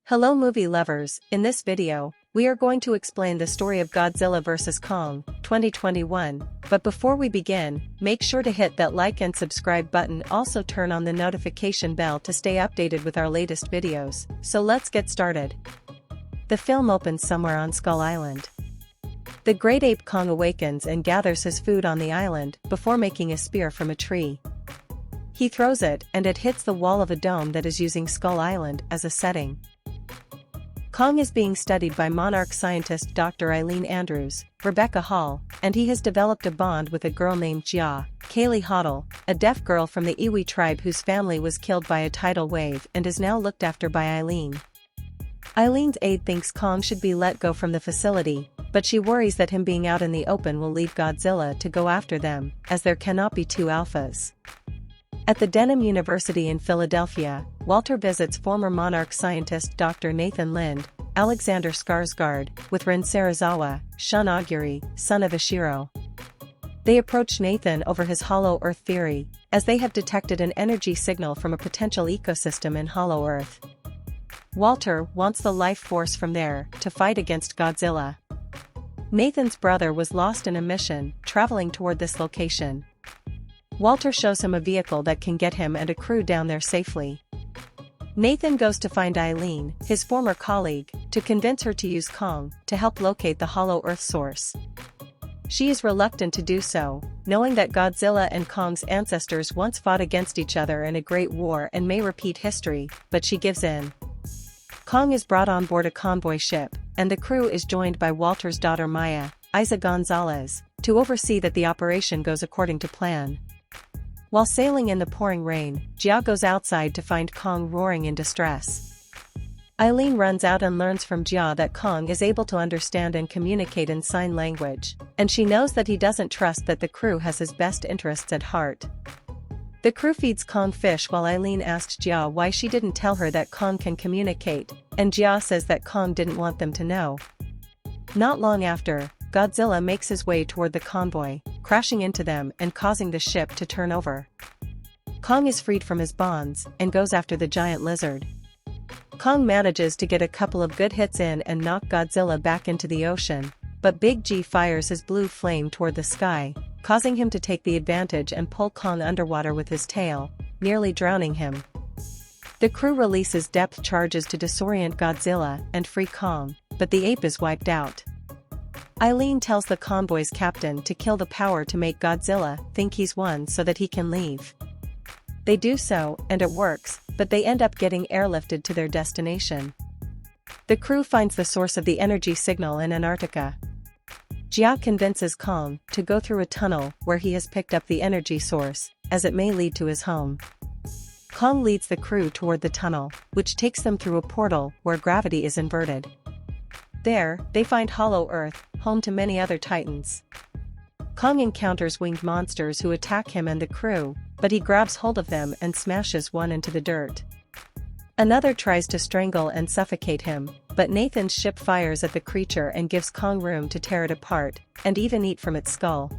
Hello movie lovers, in this video, we are going to explain the story of Godzilla vs. Kong, 2021, but before we begin, make sure to hit that like and subscribe button, also turn on the notification bell to stay updated with our latest videos, so let's get started. The film opens somewhere on Skull Island. The great ape Kong awakens and gathers his food on the island before making a spear from a tree. He throws it and it hits the wall of a dome that is using Skull Island as a setting. Kong is being studied by monarch scientist Dr. Eileen Andrews, Rebecca Hall, and he has developed a bond with a girl named Jia, Kaylee Hoddle, a deaf girl from the Iwi tribe whose family was killed by a tidal wave and is now looked after by Eileen. Eileen's aide thinks Kong should be let go from the facility, but she worries that him being out in the open will lead Godzilla to go after them, as there cannot be two alphas. At the Denham University in Philadelphia, Walter visits former monarch scientist Dr. Nathan Lind, Alexander Skarsgård, with Ren Serizawa, Shun Oguri, son of Ishiro. They approach Nathan over his Hollow Earth theory, as they have detected an energy signal from a potential ecosystem in Hollow Earth. Walter wants the life force from there to fight against Godzilla. Nathan's brother was lost in a mission, traveling toward this location. Walter shows him a vehicle that can get him and a crew down there safely. Nathan goes to find Eileen, his former colleague, to convince her to use Kong to help locate the Hollow Earth source. She is reluctant to do so, knowing that Godzilla and Kong's ancestors once fought against each other in a great war and may repeat history, but she gives in. Kong is brought on board a convoy ship, and the crew is joined by Walter's daughter Maya, Isa Gonzalez, to oversee that the operation goes according to plan. While sailing in the pouring rain, Jia goes outside to find Kong roaring in distress. Eileen runs out and learns from Jia that Kong is able to understand and communicate in sign language, and she knows that he doesn't trust that the crew has his best interests at heart. The crew feeds Kong fish while Eileen asks Jia why she didn't tell her that Kong can communicate, and Jia says that Kong didn't want them to know. Not long after, Godzilla makes his way toward the convoy, crashing into them and causing the ship to turn over. Kong is freed from his bonds and goes after the giant lizard. Kong manages to get a couple of good hits in and knock Godzilla back into the ocean, but Big G fires his blue flame toward the sky, causing him to take the advantage and pull Kong underwater with his tail, nearly drowning him. The crew releases depth charges to disorient Godzilla and free Kong, but the ape is wiped out. Eileen tells the convoy's captain to kill the power to make Godzilla think he's won so that he can leave. They do so, and it works, but they end up getting airlifted to their destination. The crew finds the source of the energy signal in Antarctica. Jia convinces Kong to go through a tunnel where he has picked up the energy source, as it may lead to his home. Kong leads the crew toward the tunnel, which takes them through a portal where gravity is inverted. There, they find Hollow Earth, home to many other titans. Kong encounters winged monsters who attack him and the crew, but he grabs hold of them and smashes one into the dirt. Another tries to strangle and suffocate him, but Nathan's ship fires at the creature and gives Kong room to tear it apart, and even eat from its skull.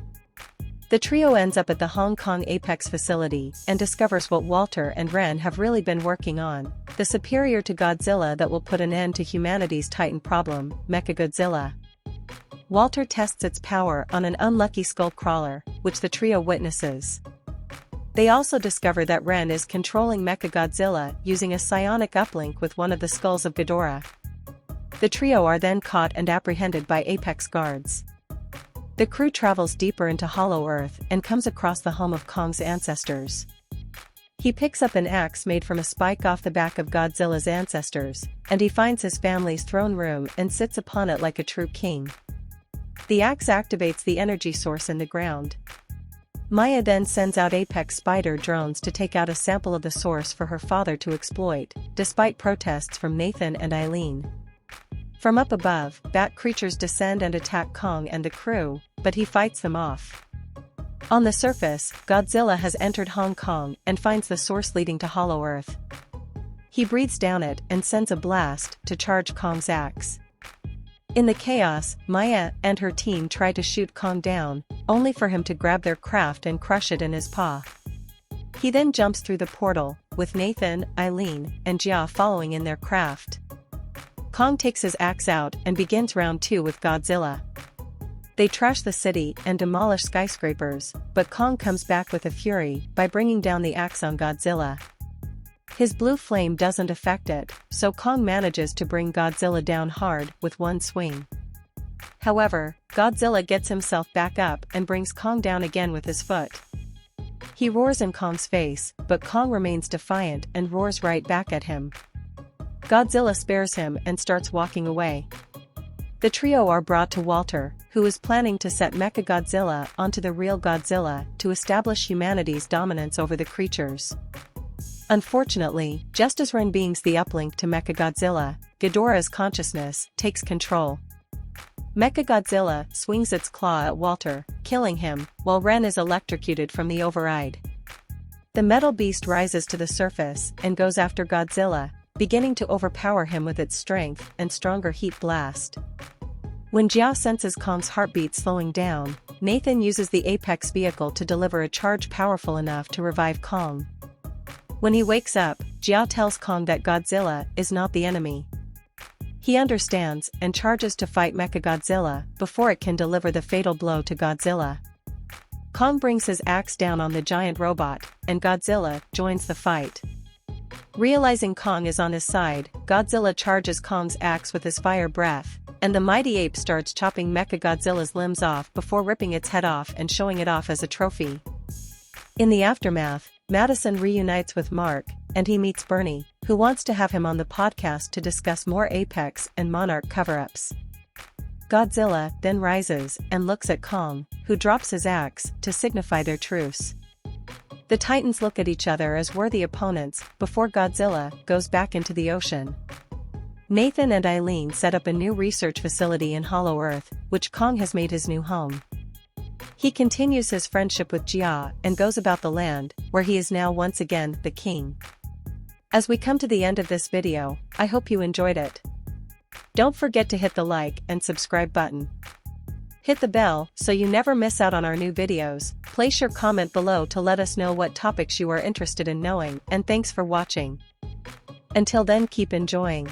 The trio ends up at the Hong Kong Apex facility and discovers what Walter and Ren have really been working on, the superior to Godzilla that will put an end to humanity's titan problem, Mechagodzilla. Walter tests its power on an unlucky skull crawler, which the trio witnesses. They also discover that Ren is controlling Mechagodzilla using a psionic uplink with one of the skulls of Ghidorah. The trio are then caught and apprehended by Apex guards. The crew travels deeper into Hollow Earth and comes across the home of Kong's ancestors. He picks up an axe made from a spike off the back of Godzilla's ancestors, and he finds his family's throne room and sits upon it like a true king. The axe activates the energy source in the ground. Maya then sends out Apex spider drones to take out a sample of the source for her father to exploit, despite protests from Nathan and Eileen. From up above, bat creatures descend and attack Kong and the crew, but he fights them off. On the surface, Godzilla has entered Hong Kong and finds the source leading to Hollow Earth. He breathes down it and sends a blast to charge Kong's axe. In the chaos, Maya and her team try to shoot Kong down, only for him to grab their craft and crush it in his paw. He then jumps through the portal, with Nathan, Eileen, and Jia following in their craft. Kong takes his axe out and begins round 2 with Godzilla. They trash the city and demolish skyscrapers, but Kong comes back with a fury by bringing down the axe on Godzilla. His blue flame doesn't affect it, so Kong manages to bring Godzilla down hard with one swing. However, Godzilla gets himself back up and brings Kong down again with his foot. He roars in Kong's face, but Kong remains defiant and roars right back at him. Godzilla spares him and starts walking away. The trio are brought to Walter, who is planning to set Mechagodzilla onto the real Godzilla to establish humanity's dominance over the creatures. Unfortunately, just as Ren beings the uplink to Mechagodzilla, Ghidorah's consciousness takes control. Mechagodzilla swings its claw at Walter, killing him, while Ren is electrocuted from the override. The metal beast rises to the surface and goes after Godzilla, beginning to overpower him with its strength and stronger heat blast. When Jiao senses Kong's heartbeat slowing down, Nathan uses the Apex vehicle to deliver a charge powerful enough to revive Kong. When he wakes up, Jiao tells Kong that Godzilla is not the enemy. He understands and charges to fight Mechagodzilla before it can deliver the fatal blow to Godzilla. Kong brings his axe down on the giant robot, and Godzilla joins the fight. Realizing Kong is on his side, Godzilla charges Kong's axe with his fire breath, and the mighty ape starts chopping Mechagodzilla's limbs off before ripping its head off and showing it off as a trophy. In the aftermath, Madison reunites with Mark, and he meets Bernie, who wants to have him on the podcast to discuss more Apex and Monarch cover-ups. Godzilla then rises and looks at Kong, who drops his axe to signify their truce. The Titans look at each other as worthy opponents before Godzilla goes back into the ocean. Nathan and Eileen set up a new research facility in Hollow Earth, which Kong has made his new home. He continues his friendship with Jia and goes about the land, where he is now once again the king. As we come to the end of this video, I hope you enjoyed it. Don't forget to hit the like and subscribe button. Hit the bell so you never miss out on our new videos. Place your comment below to let us know what topics you are interested in knowing, and thanks for watching. Until then, keep enjoying.